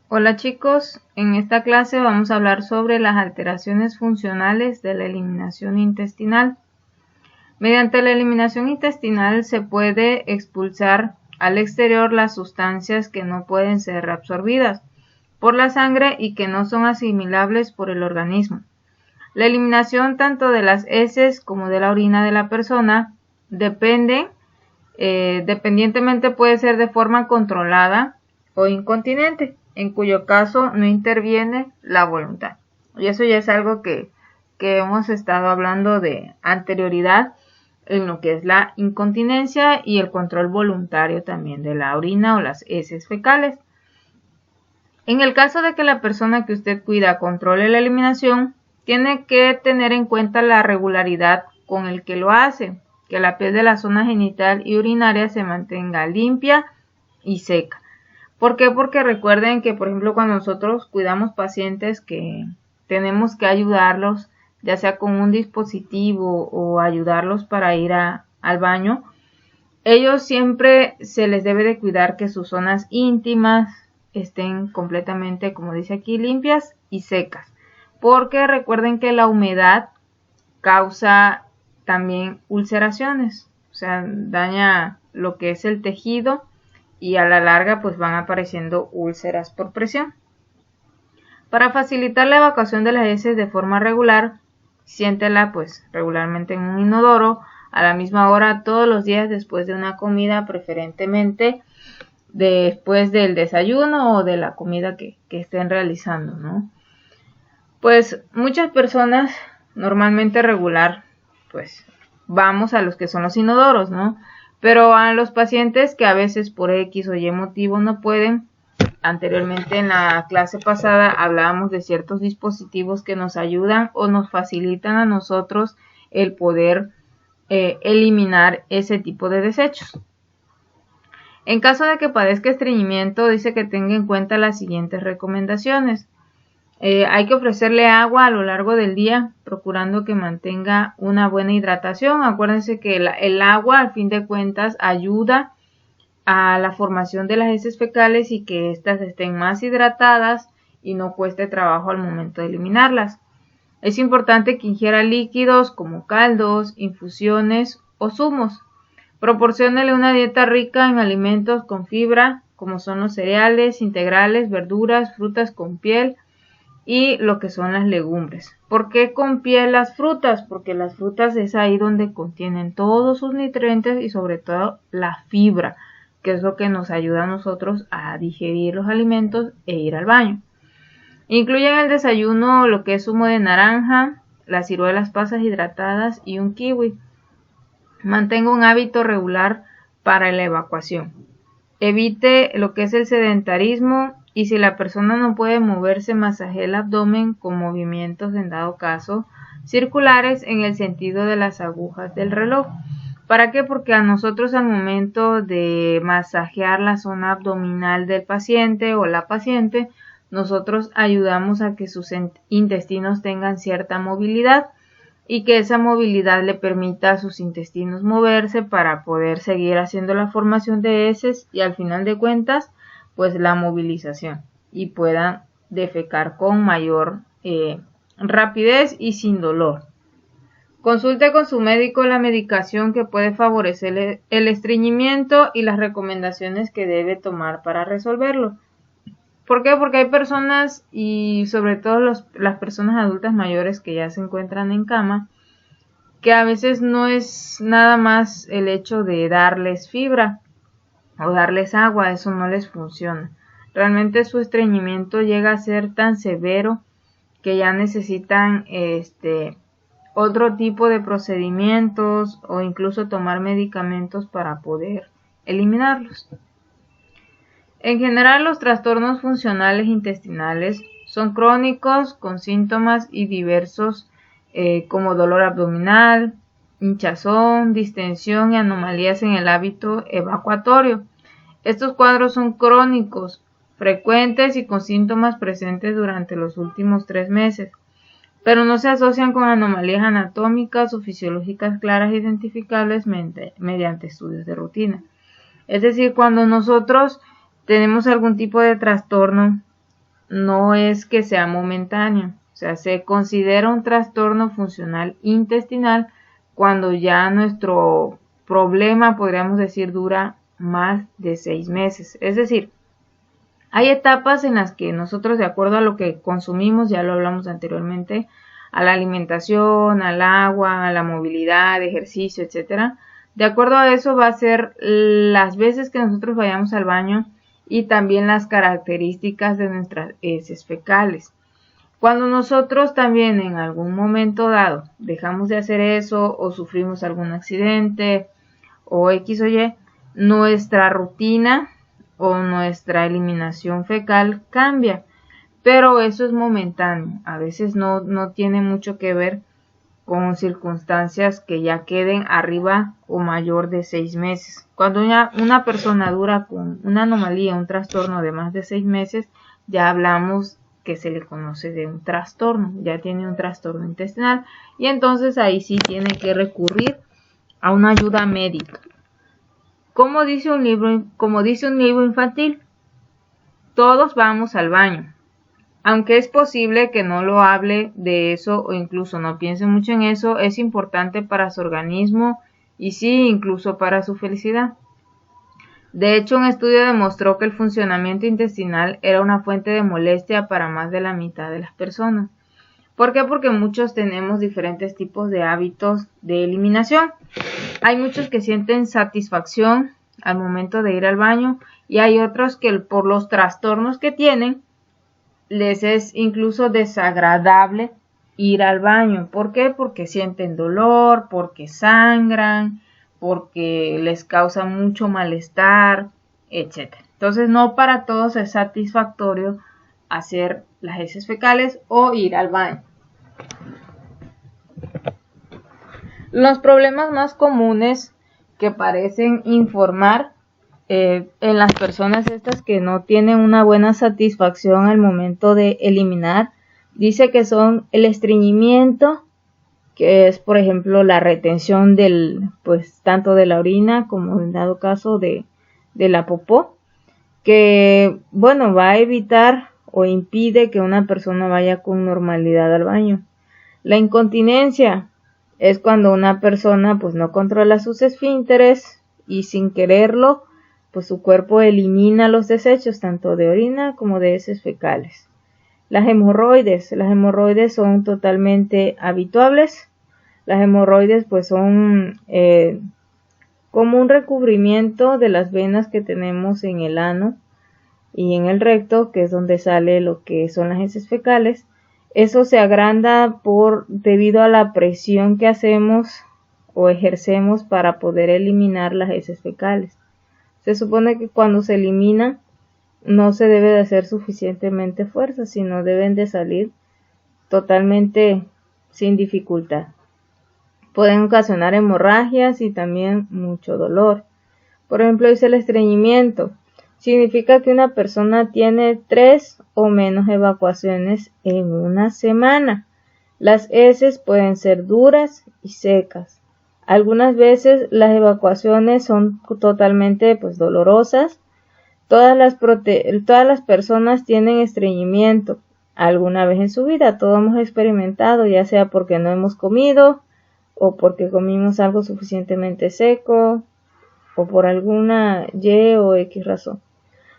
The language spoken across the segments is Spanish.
Hola chicos, en esta clase vamos a hablar sobre las alteraciones funcionales de la eliminación intestinal. Mediante la eliminación intestinal se puede expulsar al exterior las sustancias que no pueden ser reabsorbidas por la sangre y que no son asimilables por el organismo. La eliminación tanto de las heces como de la orina de la persona dependientemente puede ser de forma controlada o incontinente, en cuyo caso no interviene la voluntad. Y eso ya es algo que hemos estado hablando de anterioridad en lo que es la incontinencia y el control voluntario también de la orina o las heces fecales. En el caso de que la persona que usted cuida controle la eliminación, tiene que tener en cuenta la regularidad con el que lo hace, que la piel de la zona genital y urinaria se mantenga limpia y seca. ¿Por qué? Porque recuerden que, por ejemplo, cuando nosotros cuidamos pacientes que tenemos que ayudarlos, ya sea con un dispositivo o ayudarlos para ir al baño, ellos siempre se les debe de cuidar que sus zonas íntimas estén completamente, como dice aquí, limpias y secas. Porque recuerden que la humedad causa también ulceraciones, o sea, daña lo que es el tejido y a la larga pues van apareciendo úlceras por presión. Para facilitar la evacuación de las heces de forma regular, siéntela pues regularmente en un inodoro a la misma hora todos los días después de una comida, preferentemente después del desayuno o de la comida que estén realizando, ¿no? Pues muchas personas normalmente regular pues vamos a los que son los inodoros, ¿no? Pero a los pacientes que a veces por X o Y motivo no pueden, anteriormente en la clase pasada hablábamos de ciertos dispositivos que nos ayudan o nos facilitan a nosotros el poder eliminar ese tipo de desechos. En caso de que padezca estreñimiento, dice que tenga en cuenta las siguientes recomendaciones. Hay que ofrecerle agua a lo largo del día, procurando que mantenga una buena hidratación. Acuérdense que el agua, al fin de cuentas, ayuda a la formación de las heces fecales y que éstas estén más hidratadas y no cueste trabajo al momento de eliminarlas. Es importante que ingiera líquidos como caldos, infusiones o zumos. Proporciónele una dieta rica en alimentos con fibra, como son los cereales, integrales, verduras, frutas con piel, y lo que son las legumbres. ¿Por qué con piel las frutas? Porque las frutas es ahí donde contienen todos sus nutrientes y sobre todo la fibra, que es lo que nos ayuda a nosotros a digerir los alimentos e ir al baño. Incluye en el desayuno lo que es zumo de naranja, las ciruelas pasas hidratadas y un kiwi. Mantenga un hábito regular para la evacuación. Evite lo que es el sedentarismo y si la persona no puede moverse, masajee el abdomen con movimientos, en dado caso, circulares en el sentido de las agujas del reloj. ¿Para qué? Porque a nosotros al momento de masajear la zona abdominal del paciente o la paciente, nosotros ayudamos a que sus intestinos tengan cierta movilidad y que esa movilidad le permita a sus intestinos moverse para poder seguir haciendo la formación de heces y al final de cuentas pues la movilización y puedan defecar con mayor rapidez y sin dolor. Consulte con su médico la medicación que puede favorecer el estreñimiento y las recomendaciones que debe tomar para resolverlo. ¿Por qué? Porque hay personas y sobre todo las personas adultas mayores que ya se encuentran en cama, que a veces no es nada más el hecho de darles fibra o darles agua, eso no les funciona. Realmente su estreñimiento llega a ser tan severo que ya necesitan otro tipo de procedimientos o incluso tomar medicamentos para poder eliminarlos. En general, los trastornos funcionales intestinales son crónicos con síntomas y diversos como dolor abdominal, hinchazón, distensión y anomalías en el hábito evacuatorio. Estos cuadros son crónicos, frecuentes y con síntomas presentes durante los últimos 3 meses, pero no se asocian con anomalías anatómicas o fisiológicas claras e identificables mediante estudios de rutina. Es decir, cuando nosotros tenemos algún tipo de trastorno no es que sea momentáneo, o sea, se considera un trastorno funcional intestinal cuando ya nuestro problema, podríamos decir, dura más de 6 meses. Es decir, hay etapas en las que nosotros, de acuerdo a lo que consumimos, ya lo hablamos anteriormente, a la alimentación, al agua, a la movilidad, ejercicio, etcétera, de acuerdo a eso va a ser las veces que nosotros vayamos al baño y también las características de nuestras heces fecales. Cuando nosotros también en algún momento dado dejamos de hacer eso o sufrimos algún accidente o X o Y, nuestra rutina o nuestra eliminación fecal cambia, pero eso es momentáneo, a veces no tiene mucho que ver con circunstancias que ya queden arriba o mayor de 6 meses. Cuando una persona dura con una anomalía, un trastorno de más de 6 meses, ya hablamos que se le conoce de un trastorno, ya tiene un trastorno intestinal y entonces ahí sí tiene que recurrir a una ayuda médica. Como dice un libro infantil, todos vamos al baño. Aunque es posible que no lo hable de eso o incluso no piense mucho en eso, es importante para su organismo y sí, incluso para su felicidad. De hecho, un estudio demostró que el funcionamiento intestinal era una fuente de molestia para más de la mitad de las personas. ¿Por qué? Porque muchos tenemos diferentes tipos de hábitos de eliminación. Hay muchos que sienten satisfacción al momento de ir al baño y hay otros que por los trastornos que tienen, les es incluso desagradable ir al baño. ¿Por qué? Porque sienten dolor, porque sangran, porque les causa mucho malestar, etc. Entonces no para todos es satisfactorio hacer las heces fecales o ir al baño. Los problemas más comunes que parecen informar en las personas estas que no tienen una buena satisfacción al momento de eliminar, dice que son el estreñimiento, que es por ejemplo la retención tanto de la orina como en dado caso de la popó, que va a evitar o impide que una persona vaya con normalidad al baño. La incontinencia es cuando una persona no controla sus esfínteres y sin quererlo su cuerpo elimina los desechos tanto de orina como de heces fecales. Las hemorroides son totalmente habituales. Las hemorroides son como un recubrimiento de las venas que tenemos en el ano y en el recto, que es donde sale lo que son las heces fecales. Eso se agranda debido a la presión que hacemos o ejercemos para poder eliminar las heces fecales. Se supone que cuando se elimina no se debe de hacer suficientemente fuerza, sino deben de salir totalmente sin dificultad. Pueden ocasionar hemorragias y también mucho dolor. Por ejemplo, dice el estreñimiento. Significa que una persona tiene 3 o menos evacuaciones en una semana. Las heces pueden ser duras y secas. Algunas veces las evacuaciones son totalmente dolorosas. Todas las personas tienen estreñimiento alguna vez en su vida. Todos hemos experimentado, ya sea porque no hemos comido o porque comimos algo suficientemente seco o por alguna Y o X razón.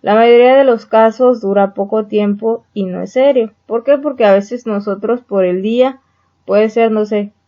La mayoría de los casos dura poco tiempo y no es serio. ¿Por qué? Porque a veces nosotros por el día puede ser,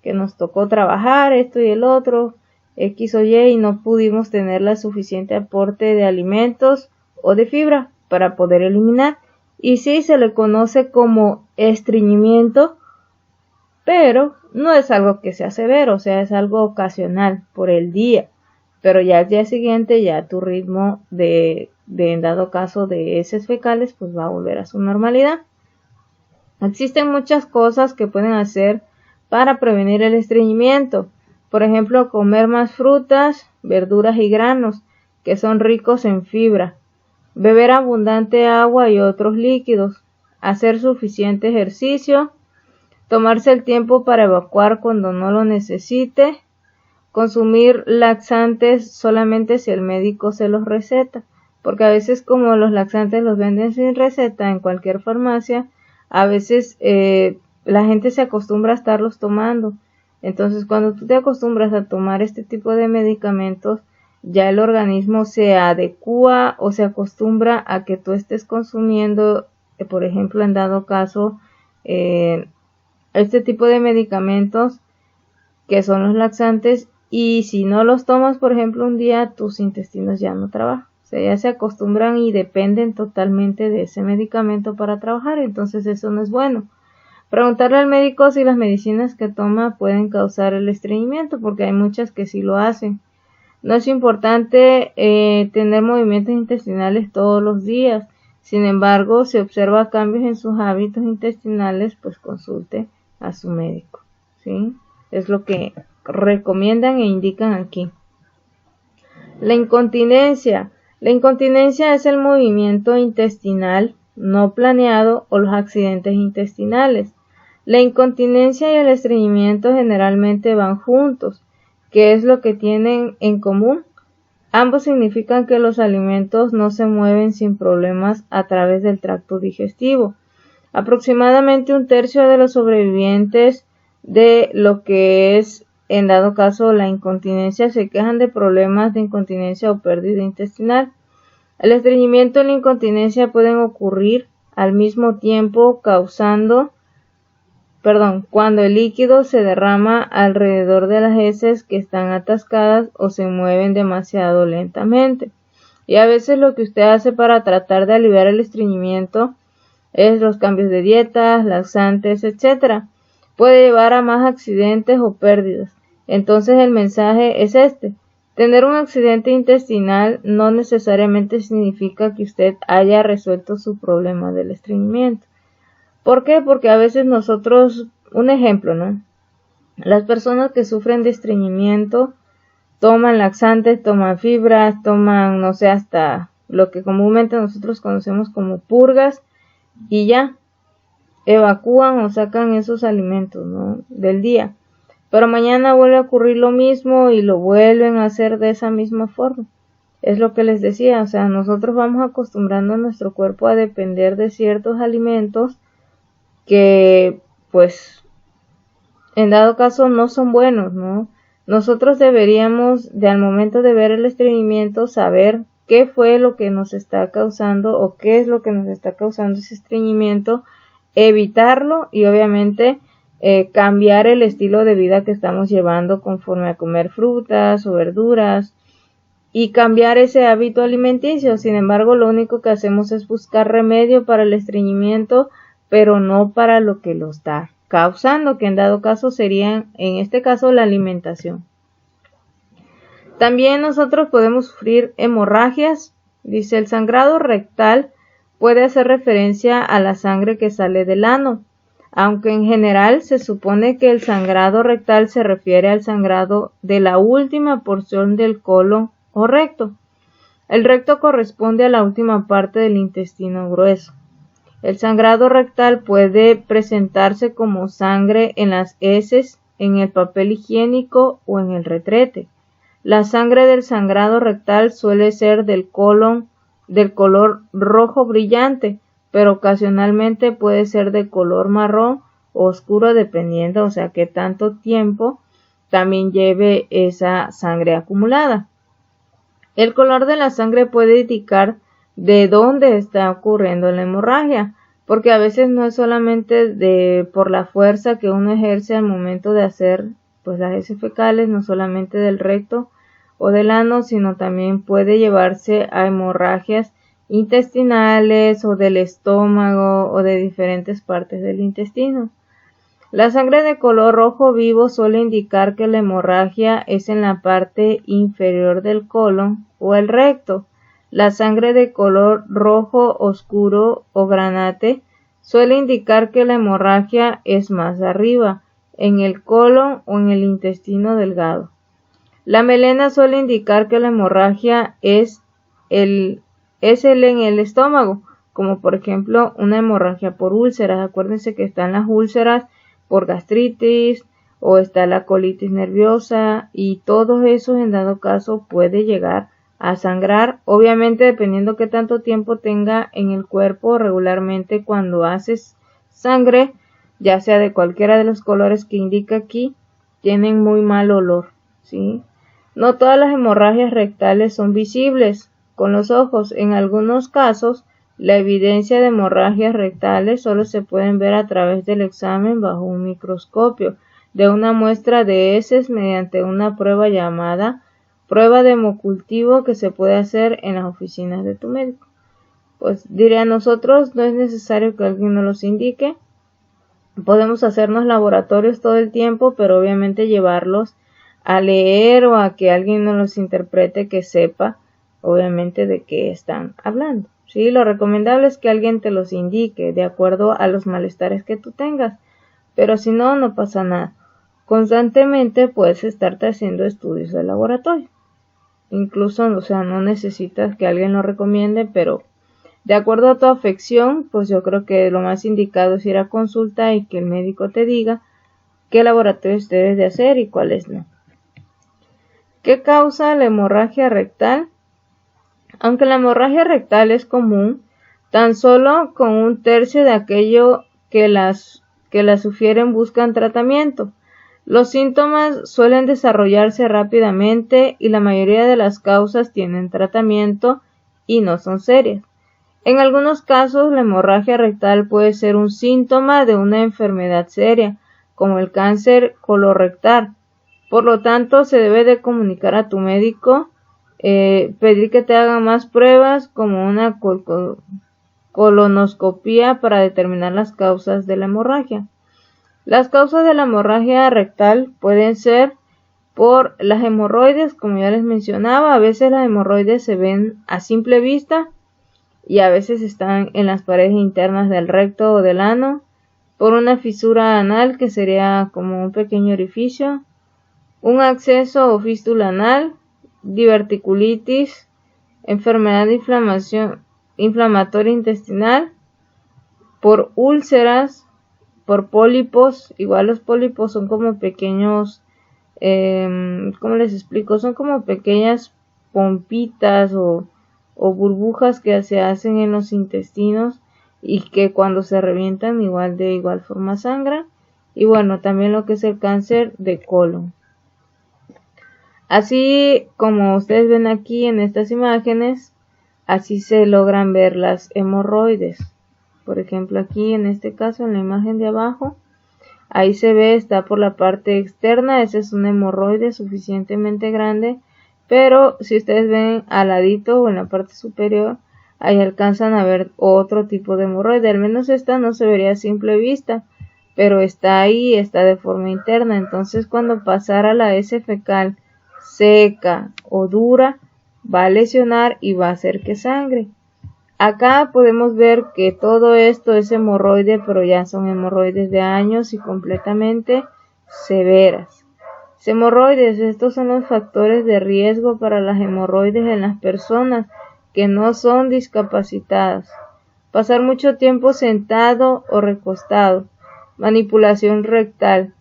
que nos tocó trabajar esto y el otro, X o Y, y no pudimos tener la suficiente aporte de alimentos o de fibra para poder eliminar. Y sí, se le conoce como estreñimiento, pero no es algo que sea severo, o sea, es algo ocasional por el día. Pero ya al día siguiente, ya tu ritmo en dado caso de heces fecales, va a volver a su normalidad. Existen muchas cosas que pueden hacer para prevenir el estreñimiento. Por ejemplo, comer más frutas, verduras y granos, que son ricos en fibra. Beber abundante agua y otros líquidos. Hacer suficiente ejercicio. Tomarse el tiempo para evacuar cuando no lo necesite. Consumir laxantes solamente si el médico se los receta. porque a veces como los laxantes los venden sin receta en cualquier farmacia, a veces la gente se acostumbra a estarlos tomando. Entonces cuando tú te acostumbras a tomar este tipo de medicamentos, ya el organismo se adecúa o se acostumbra a que tú estés consumiendo, por ejemplo, en dado caso, este tipo de medicamentos que son los laxantes, y si no los tomas, por ejemplo, un día, tus intestinos ya no trabajan. O sea, ya se acostumbran y dependen totalmente de ese medicamento para trabajar, entonces eso no es bueno. Preguntarle al médico si las medicinas que toma pueden causar el estreñimiento, porque hay muchas que sí lo hacen. No es importante tener movimientos intestinales todos los días. Sin embargo, si observa cambios en sus hábitos intestinales, pues consulte a su médico, ¿sí? Es lo que recomiendan e indican aquí. La incontinencia. La incontinencia es el movimiento intestinal no planeado o los accidentes intestinales. La incontinencia y el estreñimiento generalmente van juntos. ¿Qué es lo que tienen en común? Ambos significan que los alimentos no se mueven sin problemas a través del tracto digestivo. Aproximadamente un tercio de los sobrevivientes de lo que es, en dado caso, la incontinencia se quejan de problemas de incontinencia o pérdida intestinal. El estreñimiento y la incontinencia pueden ocurrir al mismo tiempo cuando el líquido se derrama alrededor de las heces que están atascadas o se mueven demasiado lentamente. Y a veces lo que usted hace para tratar de aliviar el estreñimiento es los cambios de dietas, laxantes, etc. Puede llevar a más accidentes o pérdidas. Entonces el mensaje es este. Tener un accidente intestinal no necesariamente significa que usted haya resuelto su problema del estreñimiento. ¿Por qué? Porque a veces nosotros, un ejemplo, ¿no? Las personas que sufren de estreñimiento toman laxantes, toman fibras, toman, no sé, hasta lo que comúnmente nosotros conocemos como purgas, y ya evacúan o sacan esos alimentos, ¿no?, del día. Pero mañana vuelve a ocurrir lo mismo y lo vuelven a hacer de esa misma forma. Es lo que les decía, o sea, nosotros vamos acostumbrando a nuestro cuerpo a depender de ciertos alimentos que, pues, en dado caso no son buenos, ¿no? Nosotros deberíamos, al momento de ver el estreñimiento, saber qué fue lo que nos está causando o qué es lo que nos está causando ese estreñimiento, evitarlo y obviamente cambiar el estilo de vida que estamos llevando conforme a comer frutas o verduras y cambiar ese hábito alimenticio. Sin embargo, lo único que hacemos es buscar remedio para el estreñimiento, pero no para lo que lo está causando, que en dado caso sería, en este caso, la alimentación. También nosotros podemos sufrir hemorragias. Dice, el sangrado rectal puede hacer referencia a la sangre que sale del ano, aunque en general se supone que el sangrado rectal se refiere al sangrado de la última porción del colon o recto. El recto corresponde a la última parte del intestino grueso. El sangrado rectal puede presentarse como sangre en las heces, en el papel higiénico o en el retrete. La sangre del sangrado rectal suele ser del color rojo brillante, pero ocasionalmente puede ser de color marrón o oscuro dependiendo, o sea, que tanto tiempo también lleve esa sangre acumulada. El color de la sangre puede indicar de dónde está ocurriendo la hemorragia, porque a veces no es solamente por la fuerza que uno ejerce al momento de hacer pues las heces fecales, no solamente del recto o del ano, sino también puede llevarse a hemorragias intestinales o del estómago o de diferentes partes del intestino. La sangre de color rojo vivo suele indicar que la hemorragia es en la parte inferior del colon o el recto. La sangre de color rojo oscuro o granate suele indicar que la hemorragia es más arriba, en el colon o en el intestino delgado. La melena suele indicar que la hemorragia es en el estómago, como por ejemplo una hemorragia por úlceras. Acuérdense que están las úlceras por gastritis o está la colitis nerviosa, y todo eso en dado caso puede llegar a sangrar, obviamente dependiendo qué tanto tiempo tenga en el cuerpo. Regularmente cuando haces sangre, ya sea de cualquiera de los colores que indica aquí, tienen muy mal olor, ¿sí? No todas las hemorragias rectales son visibles con los ojos. En algunos casos, la evidencia de hemorragias rectales solo se pueden ver a través del examen bajo un microscopio de una muestra de heces mediante una prueba llamada prueba de hemocultivo que se puede hacer en las oficinas de tu médico. Pues diré a nosotros, no es necesario que alguien nos los indique. Podemos hacernos laboratorios todo el tiempo, pero obviamente llevarlos a leer o a que alguien nos los interprete, que sepa obviamente de qué están hablando. Sí, lo recomendable es que alguien te los indique de acuerdo a los malestares que tú tengas, pero si no, no pasa nada. Constantemente puedes estarte haciendo estudios de laboratorio. Incluso, o sea, no necesitas que alguien lo recomiende, pero de acuerdo a tu afección, pues yo creo que lo más indicado es ir a consulta y que el médico te diga qué laboratorios debes de hacer y cuáles no. ¿Qué causa la hemorragia rectal? Aunque la hemorragia rectal es común, tan solo con 1/3 de aquello que la sugieren buscan tratamiento. Los síntomas suelen desarrollarse rápidamente y la mayoría de las causas tienen tratamiento y no son serias. En algunos casos, la hemorragia rectal puede ser un síntoma de una enfermedad seria, como el cáncer colorectal. Por lo tanto, se debe de comunicar a tu médico, pedir que te hagan más pruebas, como una colonoscopia, para determinar las causas de la hemorragia. Las causas de la hemorragia rectal pueden ser por las hemorroides, como ya les mencionaba. A veces las hemorroides se ven a simple vista y a veces están en las paredes internas del recto o del ano, por una fisura anal, que sería como un pequeño orificio, un acceso o fístula anal, diverticulitis, enfermedad de inflamatoria intestinal, por úlceras, por pólipos. Igual los pólipos son como pequeños, ¿cómo les explico? Son como pequeñas pompitas o burbujas que se hacen en los intestinos y que cuando se revientan de igual forma sangran. Y bueno, también lo que es el cáncer de colon. Así como ustedes ven aquí en estas imágenes, así se logran ver las hemorroides. Por ejemplo, aquí en este caso, en la imagen de abajo, ahí se ve, está por la parte externa. Ese es un hemorroide suficientemente grande, pero si ustedes ven al ladito o en la parte superior, ahí alcanzan a ver otro tipo de hemorroide. Al menos esta no se vería a simple vista, pero está ahí, está de forma interna. Entonces, cuando pasara la heces fecal seca o dura, va a lesionar y va a hacer que sangre. Acá podemos ver que todo esto es hemorroide, pero ya son hemorroides de años y completamente severas. Hemorroides, estos son los factores de riesgo para las hemorroides en las personas que no son discapacitadas. Pasar mucho tiempo sentado o recostado, manipulación rectal,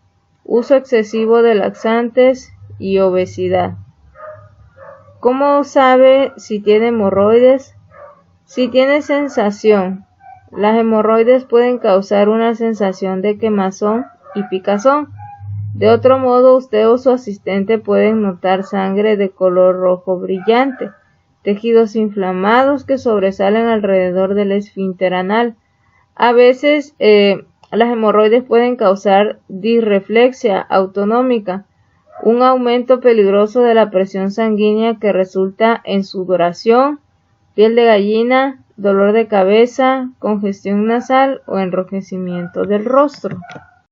uso excesivo de laxantes y obesidad. ¿Cómo sabe si tiene hemorroides? Si tiene sensación. Las hemorroides pueden causar una sensación de quemazón y picazón. De otro modo, usted o su asistente pueden notar sangre de color rojo brillante, tejidos inflamados que sobresalen alrededor del esfínter anal. A veces las hemorroides pueden causar disreflexia autonómica, un aumento peligroso de la presión sanguínea que resulta en sudoración, piel de gallina, dolor de cabeza, congestión nasal o enrojecimiento del rostro.